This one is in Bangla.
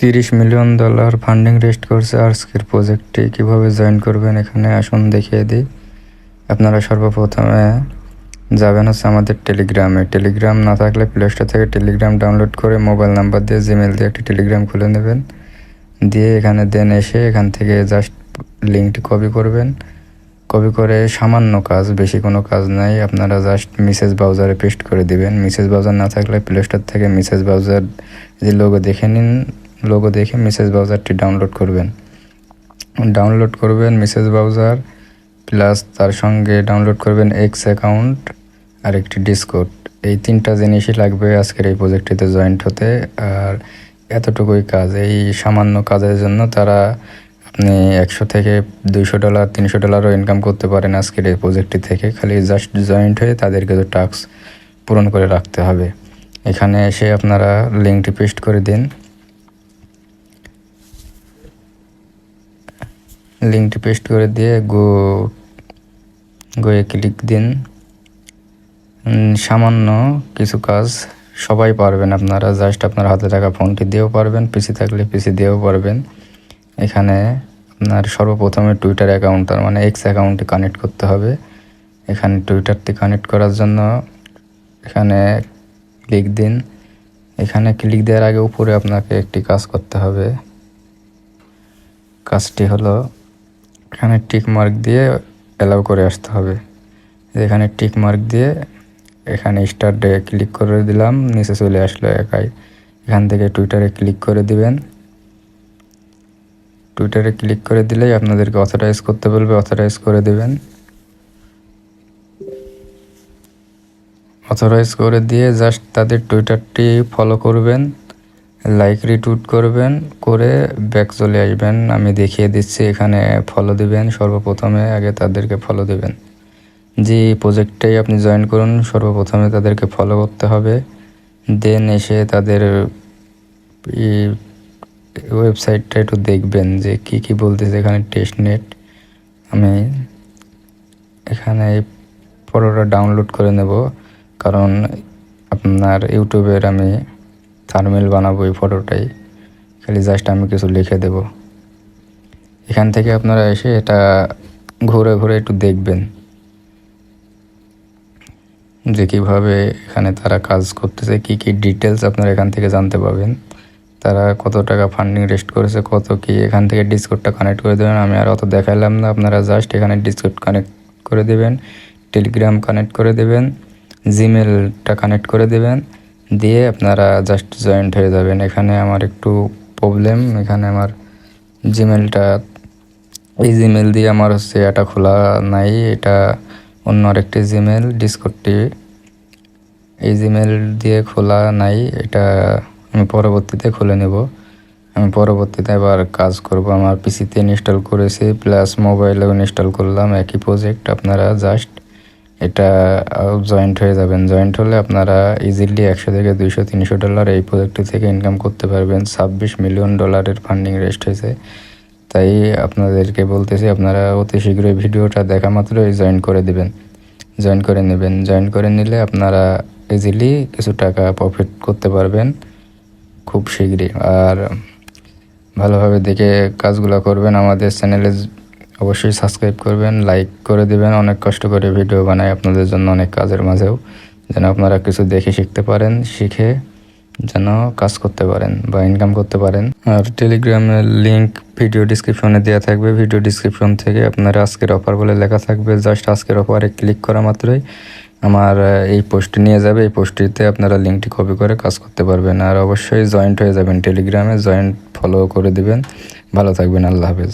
$30 মিলিয়ন ফান্ডিং রেস্ট করছে আজকের প্রজেক্টটি। কীভাবে জয়েন করবেন এখানে আসুন দেখিয়ে দিই। আপনারা সর্বপ্রথমে যাবেন হচ্ছে আমাদের টেলিগ্রামে। টেলিগ্রাম না থাকলে প্লে স্টোর থেকে টেলিগ্রাম ডাউনলোড করে মোবাইল নাম্বার দিয়ে জিমেল দিয়ে একটি টেলিগ্রাম খুলে নেবেন। দিয়ে এখানে দেন এসে এখান থেকে জাস্ট লিঙ্কটি কপি করবেন। কপি করে সামান্য কাজ, বেশি কোনো কাজ নাই, আপনারা জাস্ট মেসেজ ব্রাউজারে পেস্ট করে দিবেন। মেসেজ ব্রাউজার না থাকলে প্লে স্টোর থেকে মেসেজ ব্রাউজার যে লোগো দেখে নিন, লোগো দেখে মেসেজ ব্রাউজারটি ডাউনলোড করবেন মেসেজ ব্রাউজার, প্লাস তার সঙ্গে ডাউনলোড করবেন এক্স অ্যাকাউন্ট আর একটি ডিসকর্ড। এই তিনটা জিনিসই লাগবে আজকের এই প্রজেক্টটিতে জয়েন্ট হতে। আর এতটুকুই কাজ। এই সামান্য কাজের জন্য তারা আপনি $100 থেকে $200 $300ও ইনকাম করতে পারেন আজকের এই প্রজেক্টটি থেকে। খালি জাস্ট জয়েন্ট হয়ে তাদেরকে তো টাস্ক পূরণ করে রাখতে হবে। এখানে এসে আপনারা লিঙ্কটি পেস্ট করে দিন। লিঙ্কটি পেস্ট করে দিয়ে গোয়ে ক্লিক দিন। সামান্য কিছু কাজ সবাই পারবেন আপনারা, জাস্ট আপনার হাতে থাকা ফোনটি দিয়েও পারবেন, পিসি থাকলে পিসি দিয়েও পারবেন। এখানে আপনার সর্বপ্রথমে টুইটার অ্যাকাউন্ট, তার মানে এক্স অ্যাকাউন্টটি কানেক্ট করতে হবে। এখানে টুইটারটি কানেক্ট করার জন্য এখানে ক্লিক দিন। এখানে ক্লিক দেওয়ার আগে উপরে আপনাকে একটি কাজ করতে হবে। কাজটি হলো এখানে টিক মার্ক দিয়ে অ্যালাউ করে আসতে হবে। এখানে টিক মার্ক দিয়ে এখানে স্টার্টে ক্লিক করে দিলাম, নিচে চলে আসলো একাই। এখান থেকে টুইটারে ক্লিক করে দিবেন। টুইটারে ক্লিক করে দিলেই আপনাদেরকে অথরাইজ করতে বলবে, অথরাইজ করে দিবেন। অথরাইজ করে দিয়ে জাস্ট তাদের টুইটারটি ফলো করবেন, লাইক রিটুইট করবেন, করে ব্যাক চলে আসবেন। আমি দেখিয়ে দিচ্ছি। এখানে ফলো দিবেন, সর্বপ্রথমে আগে তাদেরকে ফলো দিবেন। যে প্রজেক্টটাই আপনি জয়েন করুন সর্বপ্রথমে তাদেরকে ফলো করতে হবে। দেন এসে তাদের ওয়েবসাইটটা একটু দেখবেন যে কি বলতেছে। এখানে টেস্ট নেট, আমি এখানে ফটোটা ডাউনলোড করে নেব, কারণ আপনার ইউটিউবের আমি থাম্বনেল বানাবো এই ফটোটাই। খালি জাস্ট আমি কিছু লিখে দেব। এখান থেকে আপনারা এসে এটা ঘুরে ঘুরে একটু দেখবেন যে কীভাবে এখানে তারা কাজ করতেছে, কি ডিটেলস আপনারা এখান থেকে জানতে পারবেন। তারা কত টাকা ফান্ডিং রেস্ট করেছে, কত কি। এখান থেকে ডিসকর্ডটা কানেক্ট করে দেবেন। আমি আর অত দেখাইলাম না, আপনারা জাস্ট এখানে ডিসকর্ড কানেক্ট করে দেবেন, টেলিগ্রাম কানেক্ট করে দেবেন, জিমেলটা কানেক্ট করে দেবেন, দিয়ে আপনারা জাস্ট জয়েন্ট হয়ে যাবেন। এখানে আমার একটু প্রবলেম, এখানে আমার জিমেলটা, এই জিমেল দিয়ে আমার হচ্ছে এটা খোলা নাই, এটা অন্য আরেকটি জিমেল, ডিসকর্ডটি এই জিমেল দিয়ে খোলা নাই। এটা আমি পরবর্তীতে খুলে নেব। আমি পরবর্তীতে আবার কাজ করব। আমার পিসিতে ইনস্টল করেছি, প্লাস মোবাইলেও ইনস্টল করলাম, একই প্রজেক্ট। আপনারা জাস্ট এটা জয়েন্ট হয়ে যাবেন। জয়েন্ট হলে আপনারা ইজিলি $100 থেকে $200 $300 এই প্রজেক্টটি থেকে ইনকাম করতে পারবেন। $26 মিলিয়ন ফান্ডিং রেস্ট হয়েছে। তাই আপনাদেরকে বলতেছি, আপনারা অতি শীঘ্রই ভিডিওটা দেখা মাত্রই জয়েন করে দেবেন, জয়েন করে নেবেন। জয়েন করে নিলে আপনারা ইজিলি কিছু টাকা প্রফিট করতে পারবেন খুব শীঘ্রই। আর ভালোভাবে দেখে কাজগুলো করবেন। আমাদের চ্যানেলে অবশ্যই সাবস্ক্রাইব করবেন, লাইক করে দিবেন। অনেক কষ্ট করে ভিডিও বানাই আপনাদের জন্য, অনেক কাজের মাঝেও, যেন আপনারা কিছু দেখে শিখতে পারেন, শিখে যেন কাজ করতে পারেন বা ইনকাম করতে পারেন। আর টেলিগ্রামের লিঙ্ক ভিডিও ডিসক্রিপশনে দেওয়া থাকবে। ভিডিও ডিসক্রিপশন থেকে আপনারা আজকের অফার বলে লেখা থাকবে, জাস্ট আজকের অফারে ক্লিক করা মাত্রই আমার এই পোস্টে নিয়ে যাবে। এই পোস্টটিতে আপনারা লিঙ্কটি কপি করে কাজ করতে পারবেন। আর অবশ্যই জয়েন্ট হয়ে যাবেন টেলিগ্রামে, জয়েন্ট ফলো করে দিবেন। ভালো থাকবেন, আল্লাহ হাফেজ।